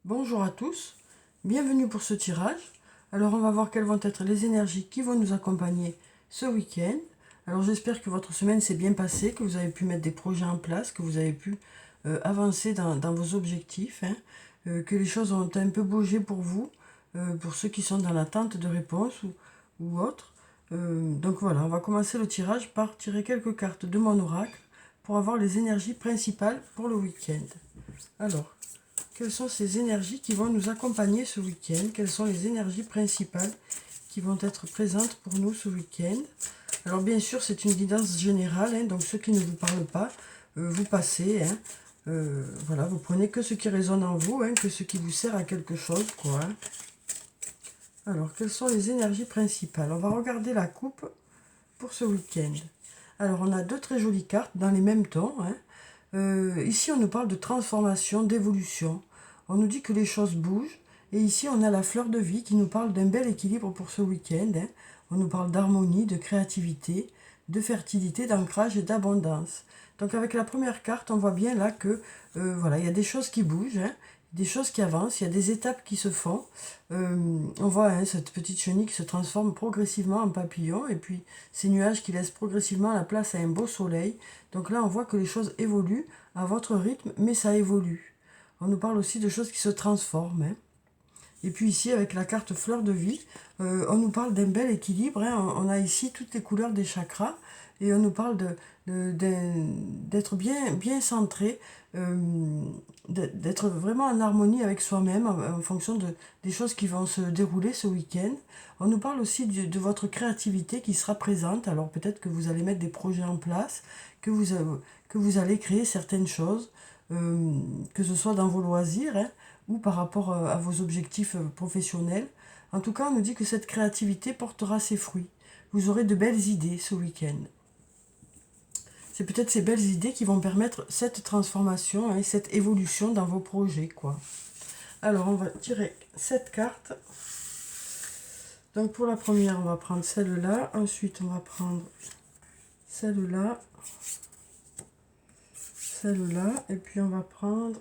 Bonjour à tous, bienvenue pour ce tirage. Alors on va voir quelles vont être les énergies qui vont nous accompagner ce week-end. Alors j'espère que votre semaine s'est bien passée, que vous avez pu mettre des projets en place, que vous avez pu avancer dans vos objectifs, hein, que les choses ont un peu bougé pour vous, pour ceux qui sont dans l'attente de réponses ou autres. Donc voilà, on va commencer le tirage par tirer quelques cartes de mon oracle pour avoir les énergies principales pour le week-end. Alors, quelles sont ces énergies qui vont nous accompagner ce week-end? Quelles sont les énergies principales qui vont être présentes pour nous ce week-end? Alors bien sûr, c'est une guidance générale, hein, donc ceux qui ne vous parlent pas, vous passez. Hein, voilà, vous prenez que ce qui résonne en vous, hein, que ce qui vous sert à quelque chose, quoi. Hein. Alors, quelles sont les énergies principales? On va regarder la coupe pour ce week-end. Alors, on a deux très jolies cartes dans les mêmes tons. Hein. Ici, on nous parle de transformation, d'évolution. On nous dit que les choses bougent. Et ici, on a la fleur de vie qui nous parle d'un bel équilibre pour ce week-end. Hein. On nous parle d'harmonie, de créativité, de fertilité, d'ancrage et d'abondance. Donc avec la première carte, on voit bien là que voilà, il y a des choses qui bougent, hein, des choses qui avancent, il y a des étapes qui se font. On voit hein, cette petite chenille qui se transforme progressivement en papillon et puis ces nuages qui laissent progressivement la place à un beau soleil. Donc là, on voit que les choses évoluent à votre rythme, mais ça évolue. On nous parle aussi de choses qui se transforment. Hein. Et puis ici, avec la carte fleur de vie, on nous parle d'un bel équilibre. Hein. On a ici toutes les couleurs des chakras et on nous parle d'être bien centré, d'être vraiment en harmonie avec soi-même en fonction des choses qui vont se dérouler ce week-end. On nous parle aussi de votre créativité qui sera présente. Alors peut-être que vous allez mettre des projets en place, que vous allez créer certaines choses, que ce soit dans vos loisirs, hein, ou par rapport à vos objectifs professionnels. En tout cas, on nous dit que cette créativité portera ses fruits. Vous aurez de belles idées ce week-end. C'est peut-être ces belles idées qui vont permettre cette transformation et hein, cette évolution dans vos projets, quoi. Alors, on va tirer cette carte. Donc, pour la première, on va prendre celle-là. Ensuite, on va prendre celle-là. Celle-là. Et puis, on va prendre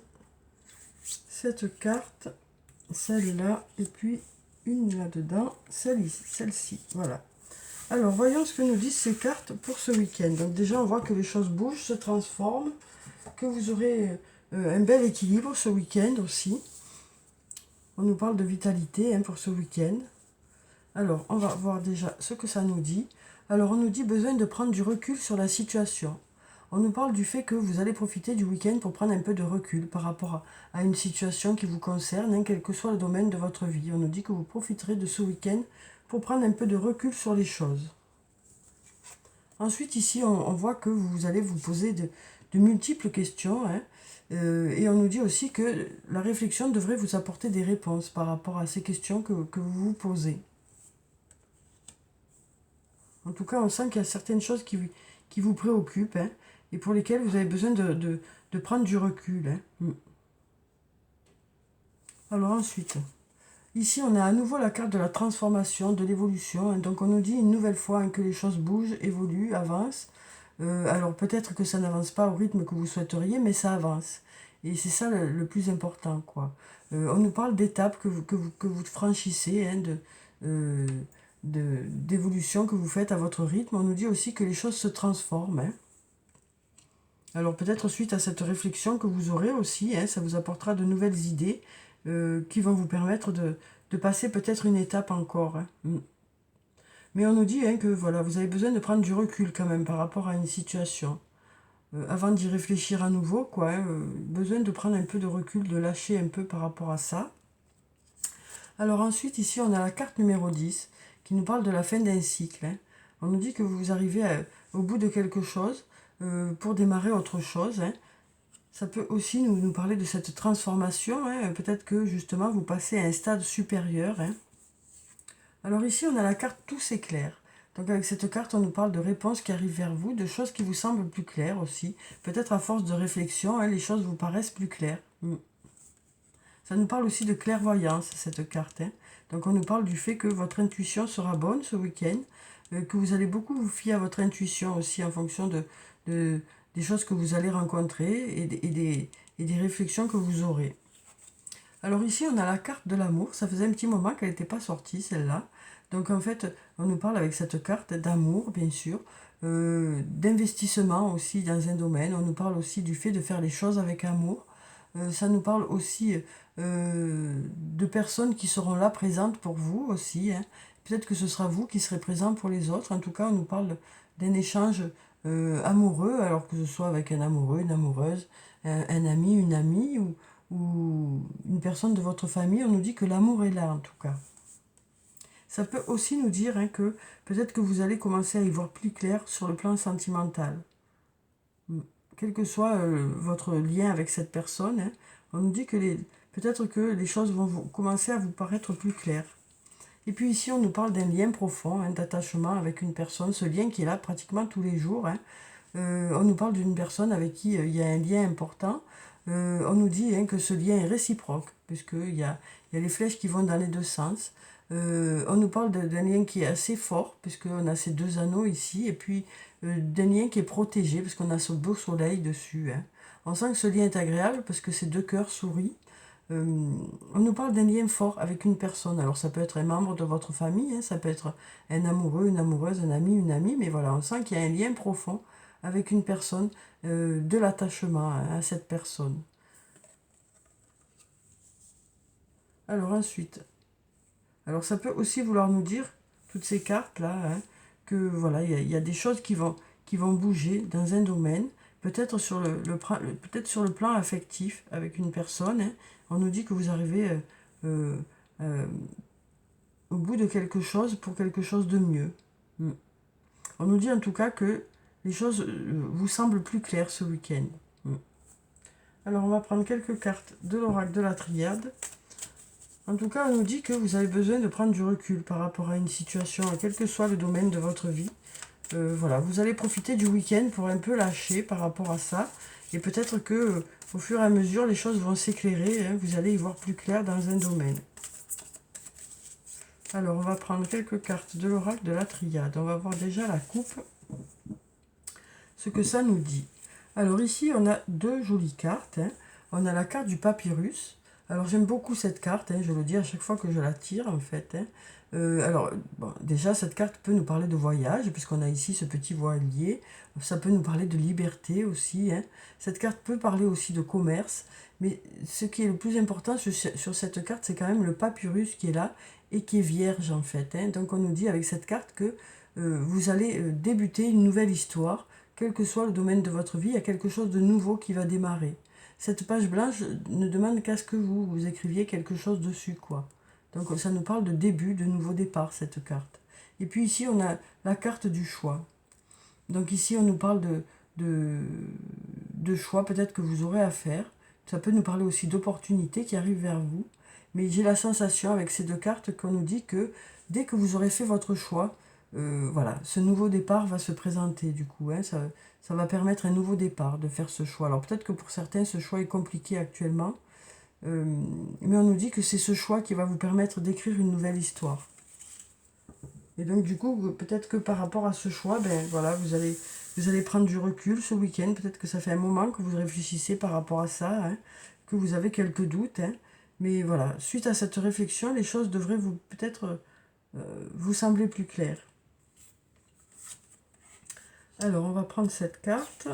cette carte, celle-là, et puis une là-dedans, celle-ci, voilà. Alors, voyons ce que nous disent ces cartes pour ce week-end. Donc déjà, on voit que les choses bougent, se transforment, que vous aurez un bel équilibre ce week-end aussi. On nous parle de vitalité hein, pour ce week-end. Alors, on va voir déjà ce que ça nous dit. Alors, on nous dit besoin de prendre du recul sur la situation. On nous parle du fait que vous allez profiter du week-end pour prendre un peu de recul par rapport à une situation qui vous concerne, hein, quel que soit le domaine de votre vie. On nous dit que vous profiterez de ce week-end pour prendre un peu de recul sur les choses. Ensuite, ici, on voit que vous allez vous poser de multiples questions. Hein, et on nous dit aussi que la réflexion devrait vous apporter des réponses par rapport à ces questions que vous vous posez. En tout cas, on sent qu'il y a certaines choses qui vous préoccupent hein, et pour lesquelles vous avez besoin de prendre du recul. Hein. Alors ensuite, ici on a à nouveau la carte de la transformation, de l'évolution. Hein, donc on nous dit une nouvelle fois hein, que les choses bougent, évoluent, avancent. Alors peut-être que ça n'avance pas au rythme que vous souhaiteriez, mais ça avance. Et c'est ça le plus important, quoi. On nous parle d'étapes que vous franchissez, hein, d'évolution que vous faites à votre rythme. On nous dit aussi que les choses se transforment. Hein. Alors peut-être suite à cette réflexion que vous aurez aussi, hein, ça vous apportera de nouvelles idées qui vont vous permettre de passer peut-être une étape encore. Hein. Mais on nous dit hein, que voilà, vous avez besoin de prendre du recul quand même par rapport à une situation. Avant d'y réfléchir à nouveau, quoi, hein, besoin de prendre un peu de recul, de lâcher un peu par rapport à ça. Alors ensuite, ici, on a la carte numéro 10 qui nous parle de la fin d'un cycle. Hein. On nous dit que vous arrivez au bout de quelque chose pour démarrer autre chose. Hein. Ça peut aussi nous parler de cette transformation. Hein. Peut-être que justement, vous passez à un stade supérieur. Hein. Alors ici, on a la carte Tout s'éclaire. Donc avec cette carte, on nous parle de réponses qui arrivent vers vous, de choses qui vous semblent plus claires aussi. Peut-être à force de réflexion, hein, les choses vous paraissent plus claires. Ça nous parle aussi de clairvoyance, cette carte. Hein. Donc on nous parle du fait que votre intuition sera bonne ce week-end, que vous allez beaucoup vous fier à votre intuition aussi en fonction des choses que vous allez rencontrer et des réflexions que vous aurez. Alors ici, on a la carte de l'amour. Ça faisait un petit moment qu'elle n'était pas sortie, celle-là. Donc en fait, on nous parle avec cette carte d'amour, bien sûr, d'investissement aussi dans un domaine. On nous parle aussi du fait de faire les choses avec amour. Ça nous parle aussi de personnes qui seront là présentes pour vous aussi, hein. Peut-être que ce sera vous qui serez présent pour les autres. En tout cas, on nous parle d'un échange amoureux, alors que ce soit avec un amoureux, une amoureuse, un ami, une amie ou une personne de votre famille. On nous dit que l'amour est là en tout cas. Ça peut aussi nous dire hein, que peut-être que vous allez commencer à y voir plus clair sur le plan sentimental. Quel que soit votre lien avec cette personne, hein, on nous dit que peut-être que les choses vont commencer à vous paraître plus claires. Et puis ici, on nous parle d'un lien profond, hein, d'attachement avec une personne, ce lien qui est là pratiquement tous les jours, hein. On nous parle d'une personne avec qui il y a un lien important. On nous dit hein, que ce lien est réciproque, puisqu'il y a les flèches qui vont dans les deux sens. On nous parle d'un lien qui est assez fort, puisqu'on a ces deux anneaux ici, et puis d'un lien qui est protégé, parce qu'on a ce beau soleil dessus, hein. On sent que ce lien est agréable, parce que ces deux cœurs sourient. Euh, on nous parle d'un lien fort avec une personne. Alors ça peut être un membre de votre famille, hein, ça peut être un amoureux, une amoureuse, un ami, une amie, mais voilà, on sent qu'il y a un lien profond avec une personne, de l'attachement à cette personne. Alors ensuite, alors ça peut aussi vouloir nous dire, toutes ces cartes-là, hein, que voilà, il y a des choses qui vont bouger dans un domaine, peut-être sur peut-être sur le plan affectif avec une personne, hein. On nous dit que vous arrivez euh, euh, au bout de quelque chose pour quelque chose de mieux. Mm. On nous dit en tout cas que les choses vous semblent plus claires ce week-end. Mm. Alors on va prendre quelques cartes de l'oracle de la Triade. En tout cas, on nous dit que vous avez besoin de prendre du recul par rapport à une situation, quel que soit le domaine de votre vie. Voilà, vous allez profiter du week-end pour un peu lâcher par rapport à ça. Et peut-être que au fur et à mesure, les choses vont s'éclairer, hein, vous allez y voir plus clair dans un domaine. Alors, on va prendre quelques cartes de l'oracle de la Triade. On va voir déjà la coupe, ce que ça nous dit. Alors ici, on a deux jolies cartes, hein. On a la carte du papyrus. Alors j'aime beaucoup cette carte, hein, je le dis à chaque fois que je la tire en fait, hein. Alors bon, déjà cette carte peut nous parler de voyage, puisqu'on a ici ce petit voilier. Ça peut nous parler de liberté aussi, hein. Cette carte peut parler aussi de commerce, mais ce qui est le plus important sur cette carte, c'est quand même le papyrus qui est là et qui est vierge en fait, hein. Donc on nous dit avec cette carte que vous allez débuter une nouvelle histoire, quel que soit le domaine de votre vie, il y a quelque chose de nouveau qui va démarrer. Cette page blanche ne demande qu'à ce que vous écriviez quelque chose dessus, quoi. Donc ça nous parle de début, de nouveau départ, cette carte. Et puis ici, on a la carte du choix. Donc ici, on nous parle de choix peut-être que vous aurez à faire. Ça peut nous parler aussi d'opportunités qui arrivent vers vous. Mais j'ai la sensation avec ces deux cartes qu'on nous dit que dès que vous aurez fait votre choix, voilà, ce nouveau départ va se présenter du coup, hein. Ça va permettre un nouveau départ de faire ce choix. Alors peut-être que pour certains, ce choix est compliqué actuellement, euh, mais on nous dit que c'est ce choix qui va vous permettre d'écrire une nouvelle histoire. Et donc du coup, peut-être que par rapport à ce choix, ben voilà, vous allez prendre du recul ce week-end. Peut-être que ça fait un moment que vous réfléchissez par rapport à ça, hein, que vous avez quelques doutes, hein. Mais voilà, suite à cette réflexion, les choses devraient vous peut-être vous sembler plus claires. Alors, on va prendre cette carte.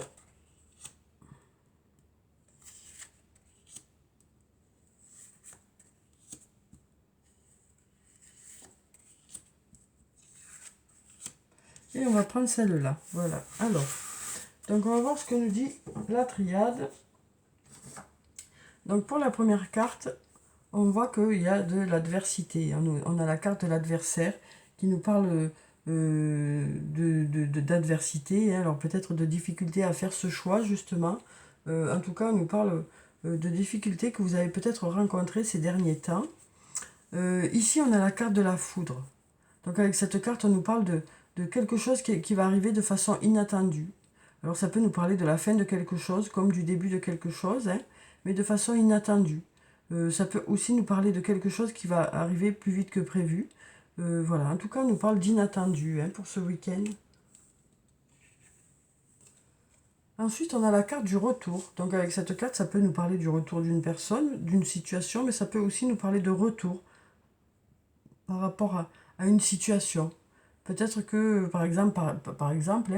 Et on va prendre celle-là. Voilà. Alors, donc on va voir ce que nous dit la Triade. Donc pour la première carte, on voit qu'il y a de l'adversité. On a la carte de l'adversaire qui nous parle d'adversité, hein. Alors peut-être de difficulté à faire ce choix justement. En tout cas, on nous parle de difficultés que vous avez peut-être rencontrées ces derniers temps. Ici, on a la carte de la foudre. Donc avec cette carte, on nous parle de quelque chose qui va arriver de façon inattendue. Alors ça peut nous parler de la fin de quelque chose, comme du début de quelque chose, hein, mais de façon inattendue. Ça peut aussi nous parler de quelque chose qui va arriver plus vite que prévu. Voilà, en tout cas, on nous parle d'inattendu, hein, pour ce week-end. Ensuite, on a la carte du retour. Donc avec cette carte, ça peut nous parler du retour d'une personne, d'une situation, mais ça peut aussi nous parler de retour par rapport à une situation. Peut-être que, par exemple,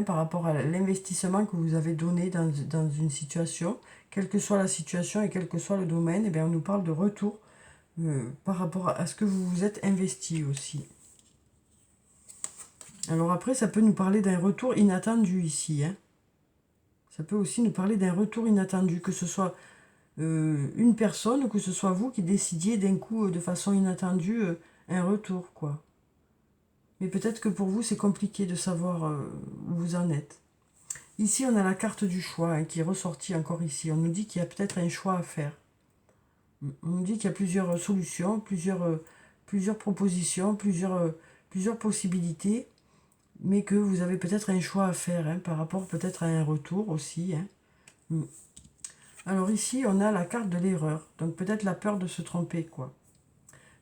par rapport à l'investissement que vous avez donné dans une situation, quelle que soit la situation et quel que soit le domaine, eh bien, on nous parle de retour par rapport à ce que vous vous êtes investi aussi. Alors après, ça peut nous parler d'un retour inattendu ici, hein. Ça peut aussi nous parler d'un retour inattendu, que ce soit une personne ou que ce soit vous qui décidiez d'un coup, de façon inattendue, un retour, quoi. Mais peut-être que pour vous, c'est compliqué de savoir où vous en êtes. Ici, on a la carte du choix hein, qui est ressortie encore ici. On nous dit qu'il y a peut-être un choix à faire. On nous dit qu'il y a plusieurs solutions, plusieurs propositions, plusieurs possibilités, mais que vous avez peut-être un choix à faire hein, par rapport peut-être à un retour aussi. Hein. Alors ici, on a la carte de l'erreur. Donc peut-être la peur de se tromper, quoi.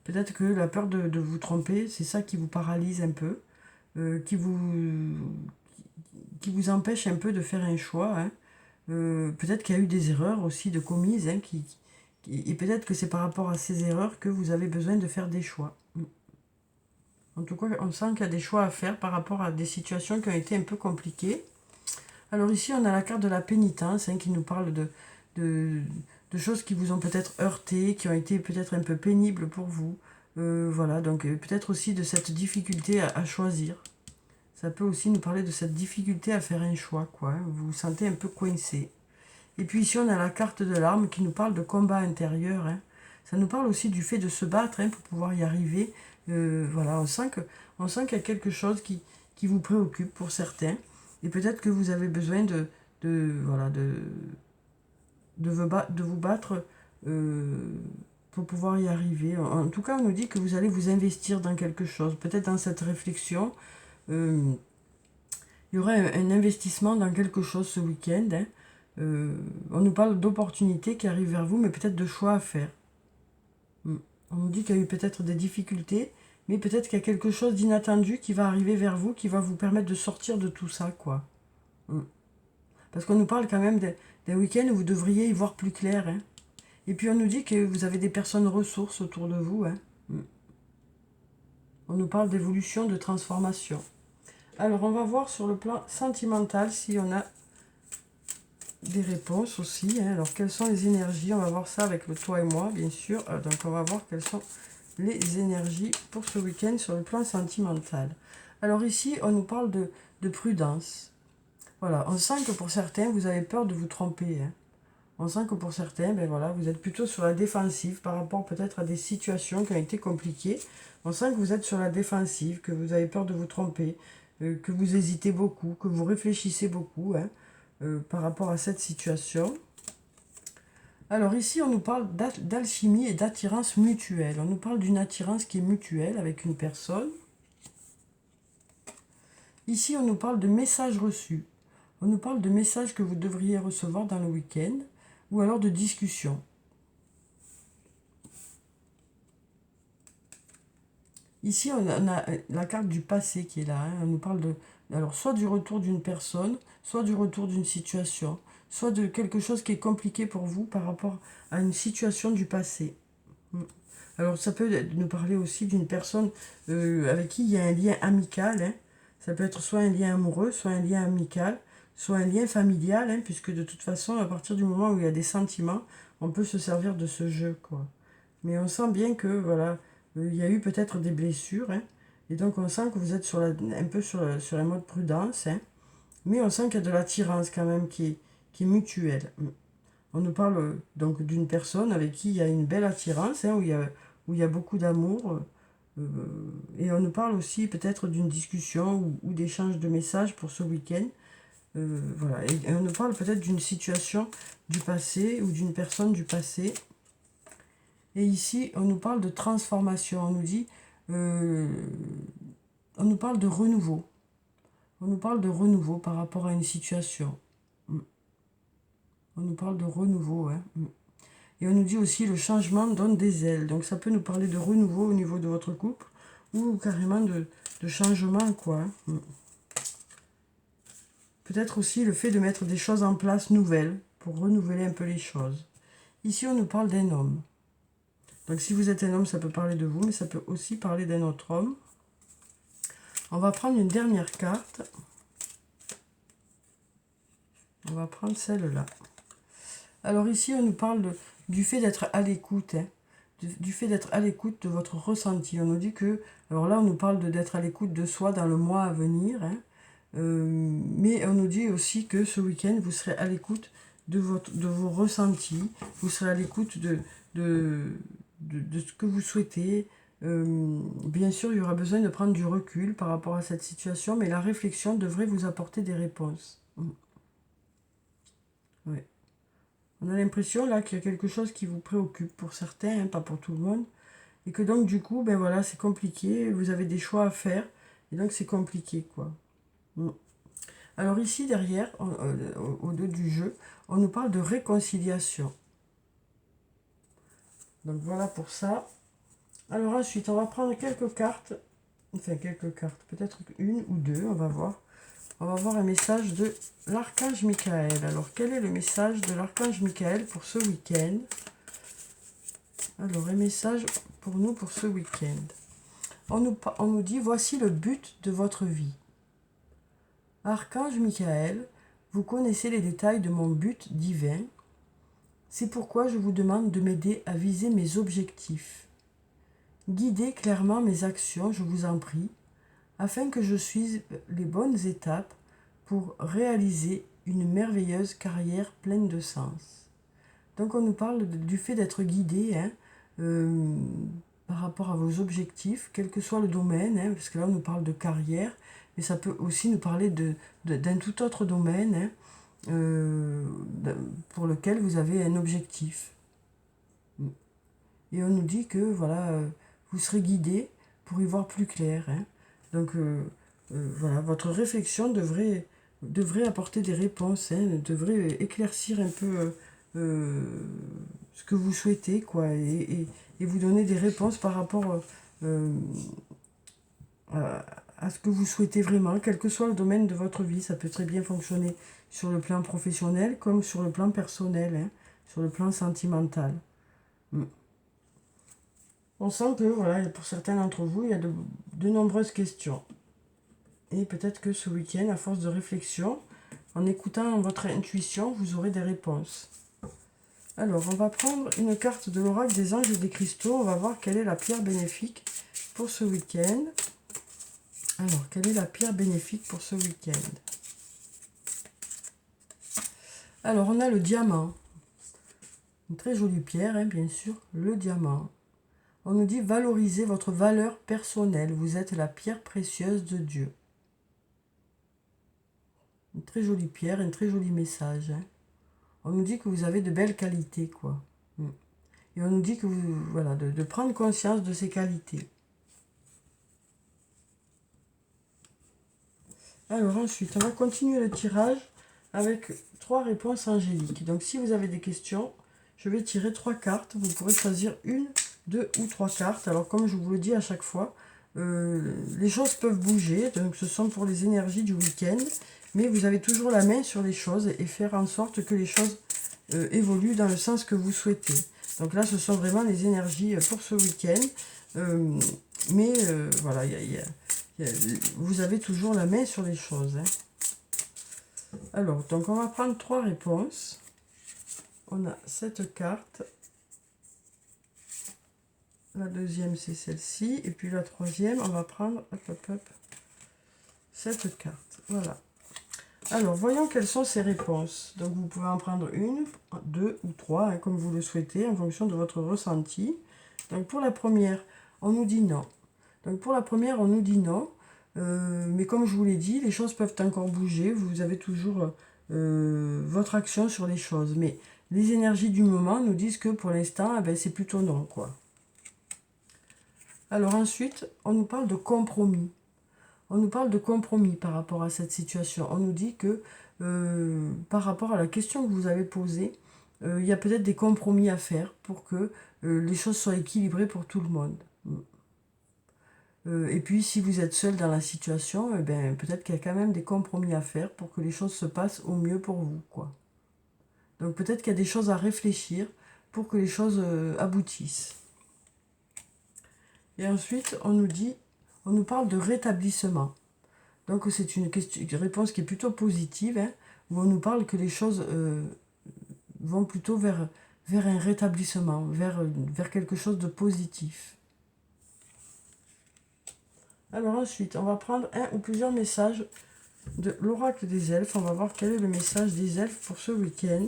Peut-être que la peur de vous tromper, c'est ça qui vous paralyse un peu, qui vous empêche un peu de faire un choix. Hein. Peut-être qu'il y a eu des erreurs aussi de commises, hein, et peut-être que c'est par rapport à ces erreurs que vous avez besoin de faire des choix. En tout cas, on sent qu'il y a des choix à faire par rapport à des situations qui ont été un peu compliquées. Alors ici, on a la carte de la pénitence hein, qui nous parle de choses qui vous ont peut-être heurté, qui ont été peut-être un peu pénibles pour vous. Voilà, donc peut-être aussi de cette difficulté à choisir. Ça peut aussi nous parler de cette difficulté à faire un choix, quoi. Vous vous sentez un peu coincé. Et puis ici, on a la carte de l'arme qui nous parle de combat intérieur. Hein. Ça nous parle aussi du fait de se battre hein, pour pouvoir y arriver. Voilà, on sent qu'il y a quelque chose qui vous préoccupe pour certains. Et peut-être que vous avez besoin voilà, de vous battre pour pouvoir y arriver. En tout cas, on nous dit que vous allez vous investir dans quelque chose. Peut-être dans cette réflexion, il y aura un investissement dans quelque chose ce week-end. Hein. On nous parle d'opportunités qui arrivent vers vous, mais peut-être de choix à faire. On nous dit qu'il y a eu peut-être des difficultés, mais peut-être qu'il y a quelque chose d'inattendu qui va arriver vers vous, qui va vous permettre de sortir de tout ça, quoi. Parce qu'on nous parle quand même d'un week-end où vous devriez y voir plus clair. Hein. Et puis on nous dit que vous avez des personnes ressources autour de vous. Hein. On nous parle d'évolution, de transformation. Alors on va voir sur le plan sentimental si on a des réponses aussi. Hein. Alors quelles sont les énergies? On va voir ça avec le toi et moi, bien sûr. Donc on va voir quelles sont les énergies pour ce week-end sur le plan sentimental. Alors ici, on nous parle de prudence. Voilà, on sent que pour certains, vous avez peur de vous tromper. Hein. On sent que pour certains, ben voilà, vous êtes plutôt sur la défensive par rapport peut-être à des situations qui ont été compliquées. On sent que vous êtes sur la défensive, que vous avez peur de vous tromper, que vous hésitez beaucoup, que vous réfléchissez beaucoup hein, par rapport à cette situation. Alors ici, on nous parle d'alchimie et d'attirance mutuelle. On nous parle d'une attirance qui est mutuelle avec une personne. Ici, on nous parle de messages reçus. On nous parle de messages que vous devriez recevoir dans le week-end ou alors de discussions. Ici, on a la carte du passé qui est là. Hein. On nous parle alors, soit du retour d'une personne, soit du retour d'une situation, soit de quelque chose qui est compliqué pour vous par rapport à une situation du passé. Alors, ça peut nous parler aussi d'une personne avec qui il y a un lien amical. Hein. Ça peut être soit un lien amoureux, soit un lien amical, soit un lien familial, hein, puisque de toute façon, à partir du moment où il y a des sentiments, on peut se servir de ce jeu, quoi. Mais on sent bien que, voilà, il y a eu peut-être des blessures, hein, et donc on sent que vous êtes un peu sur un mode prudence, hein, mais on sent qu'il y a de l'attirance quand même qui est mutuelle. On nous parle donc d'une personne avec qui il y a une belle attirance, hein, où il y a beaucoup d'amour, et on nous parle aussi peut-être d'une discussion ou d'échange de messages pour ce week-end. Voilà. Et on nous parle peut-être d'une situation du passé ou d'une personne du passé. Et ici, on nous parle de transformation. On nous dit, on nous parle de renouveau. On nous parle de renouveau par rapport à une situation. On nous parle de renouveau. Hein. Et on nous dit aussi le changement donne des ailes. Donc ça peut nous parler de renouveau au niveau de votre couple ou carrément de changement, quoi. Hein. peut-être aussi le fait de mettre des choses en place nouvelles pour renouveler un peu les choses. Ici, on nous parle d'un homme. Donc si vous êtes un homme, ça peut parler de vous, mais ça peut aussi parler d'un autre homme. On va prendre une dernière carte. On va prendre celle-là. Alors ici, on nous parle du fait d'être à l'écoute, hein, du fait d'être à l'écoute de votre ressenti. On nous dit que, alors là, on nous parle d'être à l'écoute de soi dans le mois à venir, hein, mais on nous dit aussi que ce week-end, vous serez à l'écoute de vos ressentis, vous serez à l'écoute de ce que vous souhaitez. Bien sûr, il y aura besoin de prendre du recul par rapport à cette situation, mais la réflexion devrait vous apporter des réponses. Oui. On a l'impression là qu'il y a quelque chose qui vous préoccupe pour certains, hein, pas pour tout le monde. Et que donc du coup, ben voilà, c'est compliqué, vous avez des choix à faire, et donc c'est compliqué, quoi. Alors ici, derrière, au dos du jeu, on nous parle de réconciliation. Donc voilà pour ça. Alors ensuite, on va prendre quelques cartes, peut-être une ou deux, on va voir. On va voir un message de l'archange Michael. Alors, quel est le message de l'archange Michael pour ce week-end? Alors, un message pour nous pour ce week-end. On nous dit, voici le but de votre vie. Archange Michael, vous connaissez les détails de mon but divin. C'est pourquoi je vous demande de m'aider à viser mes objectifs. Guidez clairement mes actions, je vous en prie, afin que je suive les bonnes étapes pour réaliser une merveilleuse carrière pleine de sens. Donc on nous parle du fait d'être guidé, hein, par rapport à vos objectifs, quel que soit le domaine, hein, parce que là on nous parle de carrière, mais ça peut aussi nous parler d'un tout autre domaine, hein, pour lequel vous avez un objectif. Et on nous dit que voilà, vous serez guidé pour y voir plus clair, hein. Donc voilà, votre réflexion devrait apporter des réponses, hein, devrait éclaircir un peu ce que vous souhaitez, quoi, et vous donner des réponses par rapport à ce que vous souhaitez vraiment, quel que soit le domaine de votre vie. Ça peut très bien fonctionner sur le plan professionnel comme sur le plan personnel, hein, sur le plan sentimental. On sent que, voilà, pour certains d'entre vous, il y a de nombreuses questions. Et peut-être que ce week-end, à force de réflexion, en écoutant votre intuition, vous aurez des réponses. Alors, on va prendre une carte de l'oracle des anges et des cristaux. On va voir quelle est la pierre bénéfique pour ce week-end. Alors, quelle est la pierre bénéfique pour ce week-end? Alors, on a le diamant. Une très jolie pierre, hein, bien sûr, le diamant. On nous dit valorisez votre valeur personnelle. Vous êtes la pierre précieuse de Dieu. Une très jolie pierre, un très joli message, hein. On nous dit que vous avez de belles qualités, quoi. Et on nous dit que vous, voilà, de prendre conscience de ces qualités. Alors ensuite, on va continuer le tirage avec 3 réponses angéliques. Donc si vous avez des questions, je vais tirer 3 cartes. Vous pourrez choisir une, 2 ou 3 cartes. Alors comme je vous le dis à chaque fois, les choses peuvent bouger. Donc ce sont pour les énergies du week-end. Mais vous avez toujours la main sur les choses et faire en sorte que les choses évoluent dans le sens que vous souhaitez. Donc là, ce sont vraiment les énergies pour ce week-end. Mais voilà, vous avez toujours la main sur les choses, hein. Alors, donc on va prendre 3 réponses. On a cette carte. La deuxième, c'est celle-ci. Et puis la troisième, on va prendre cette carte. Voilà. Alors, voyons quelles sont ces réponses. Donc, vous pouvez en prendre une, 2 ou 3, hein, comme vous le souhaitez, en fonction de votre ressenti. Donc, pour la première, on nous dit non. Donc, pour la première, on nous dit non. Mais comme je vous l'ai dit, les choses peuvent encore bouger. Vous avez toujours votre action sur les choses. Mais les énergies du moment nous disent que pour l'instant, eh ben, c'est plutôt non, quoi. Alors ensuite, on nous parle de compromis. On nous parle de compromis par rapport à cette situation. On nous dit que par rapport à la question que vous avez posée, il y a peut-être des compromis à faire pour que les choses soient équilibrées pour tout le monde. Et puis, si vous êtes seul dans la situation, eh ben, peut-être qu'il y a quand même des compromis à faire pour que les choses se passent au mieux pour vous, quoi. Donc, peut-être qu'il y a des choses à réfléchir pour que les choses aboutissent. Et ensuite, on nous parle de rétablissement. Donc, c'est une réponse qui est plutôt positive, hein, où on nous parle que les choses vont plutôt vers un rétablissement, vers quelque chose de positif. Alors ensuite, on va prendre un ou plusieurs messages de l'oracle des elfes. On va voir quel est le message des elfes pour ce week-end.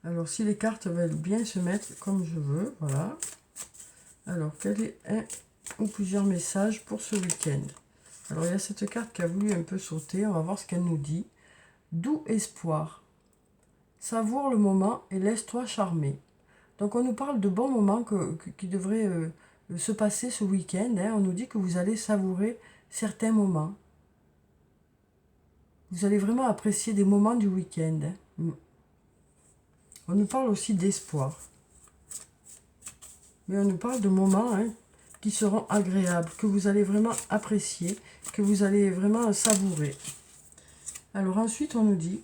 Alors, si les cartes veulent bien se mettre comme je veux, voilà. Alors, quel est un ou plusieurs messages pour ce week-end? Alors, il y a cette carte qui a voulu un peu sauter. On va voir ce qu'elle nous dit. Doux espoir. Savoure le moment et laisse-toi charmer. Donc, on nous parle de bons moments qui devraient se passer ce week-end. Hein. On nous dit que vous allez savourer certains moments. Vous allez vraiment apprécier des moments du week-end. Hein. On nous parle aussi d'espoir. Mais on nous parle de moments qui seront agréables, que vous allez vraiment apprécier, que vous allez vraiment savourer. Alors ensuite, on nous dit,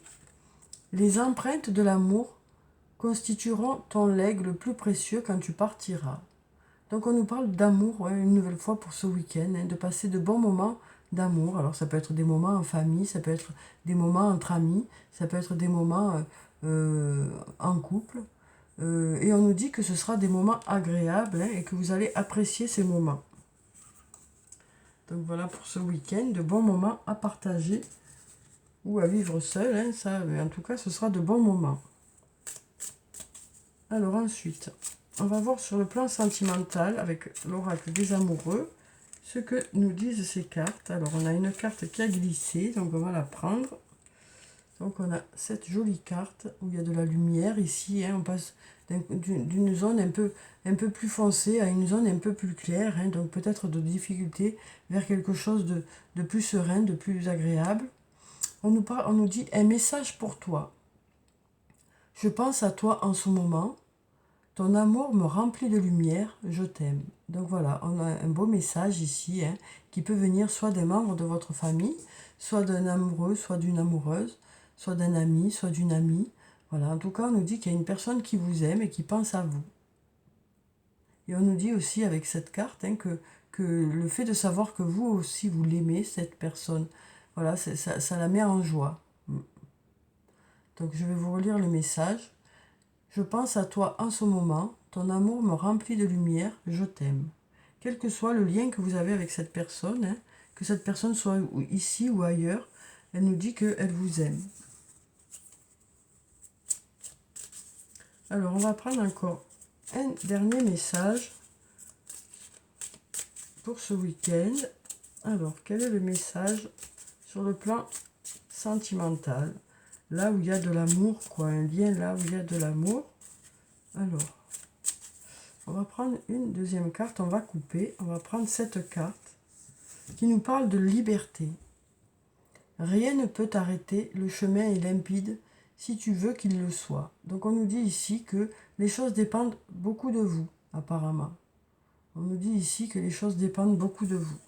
les empreintes de l'amour constitueront ton legs le plus précieux quand tu partiras. Donc on nous parle d'amour une nouvelle fois pour ce week-end, de passer de bons moments d'amour. Alors ça peut être des moments en famille, ça peut être des moments entre amis, ça peut être des moments en couple. Et on nous dit que ce sera des moments agréables et que vous allez apprécier ces moments. Donc voilà pour ce week-end, de bons moments à partager ou à vivre seul. Ça, mais en tout cas, ce sera de bons moments. Alors ensuite, on va voir sur le plan sentimental avec l'oracle des amoureux ce que nous disent ces cartes. Alors on a une carte qui a glissé, donc on va la prendre. Donc on a cette jolie carte où il y a de la lumière ici. On passe d'une zone un peu plus foncée à une zone un peu plus claire. Donc peut-être de difficulté vers quelque chose de plus serein, de plus agréable. On nous dit un message pour toi. Je pense à toi en ce moment. Ton amour me remplit de lumière, je t'aime. Donc voilà, on a un beau message ici qui peut venir soit des membres de votre famille, soit d'un amoureux, soit d'une amoureuse, soit d'un ami, soit d'une amie. Voilà, en tout cas, on nous dit qu'il y a une personne qui vous aime et qui pense à vous. Et on nous dit aussi avec cette carte que le fait de savoir que vous aussi, vous l'aimez, cette personne, voilà, ça la met en joie. Donc je vais vous relire le message. Je pense à toi en ce moment, ton amour me remplit de lumière, je t'aime. Quel que soit le lien que vous avez avec cette personne, que cette personne soit ici ou ailleurs, elle nous dit qu'elle vous aime. Alors, on va prendre encore un dernier message pour ce week-end. Alors, quel est le message sur le plan sentimental? Là où il y a de l'amour, quoi, un lien là où il y a de l'amour. Alors, on va prendre une deuxième carte, on va couper, on va prendre cette carte qui nous parle de liberté. Rien ne peut t'arrêter, le chemin est limpide si tu veux qu'il le soit. Donc on nous dit ici que les choses dépendent beaucoup de vous, apparemment. On nous dit ici que les choses dépendent beaucoup de vous.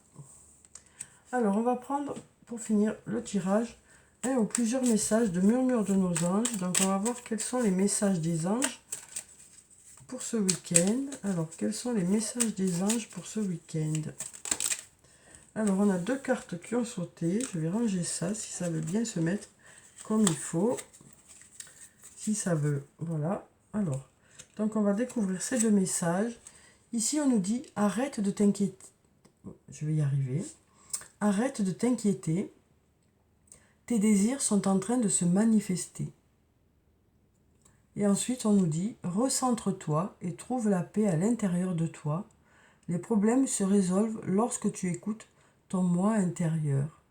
Alors on va prendre, pour finir le tirage, un ou plusieurs messages de murmure de nos anges. Donc on va voir quels sont les messages des anges pour ce week-end. Alors, quels sont les messages des anges pour ce week-end? Alors, on a deux cartes qui ont sauté. Je vais ranger ça, si ça veut bien se mettre comme il faut. Si ça veut, voilà. Alors, donc on va découvrir ces deux messages. Ici, on nous dit, arrête de t'inquiéter. Je vais y arriver. Arrête de t'inquiéter. Tes désirs sont en train de se manifester. Et ensuite, on nous dit, recentre-toi et trouve la paix à l'intérieur de toi. Les problèmes se résolvent lorsque tu écoutes ton moi intérieur.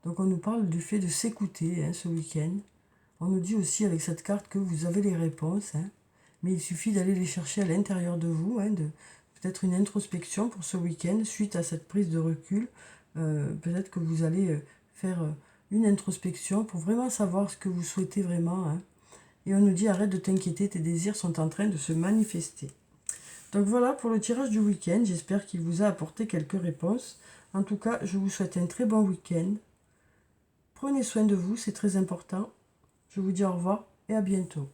Donc on nous parle du fait de s'écouter ce week-end. On nous dit aussi avec cette carte que vous avez les réponses, mais il suffit d'aller les chercher à l'intérieur de vous, de peut-être une introspection pour ce week-end suite à cette prise de recul. Peut-être que vous allez faire une introspection pour vraiment savoir ce que vous souhaitez vraiment. Et on nous dit, arrête de t'inquiéter, tes désirs sont en train de se manifester. Donc voilà pour le tirage du week-end. J'espère qu'il vous a apporté quelques réponses. En tout cas, je vous souhaite un très bon week-end. Prenez soin de vous, c'est très important. Je vous dis au revoir et à bientôt.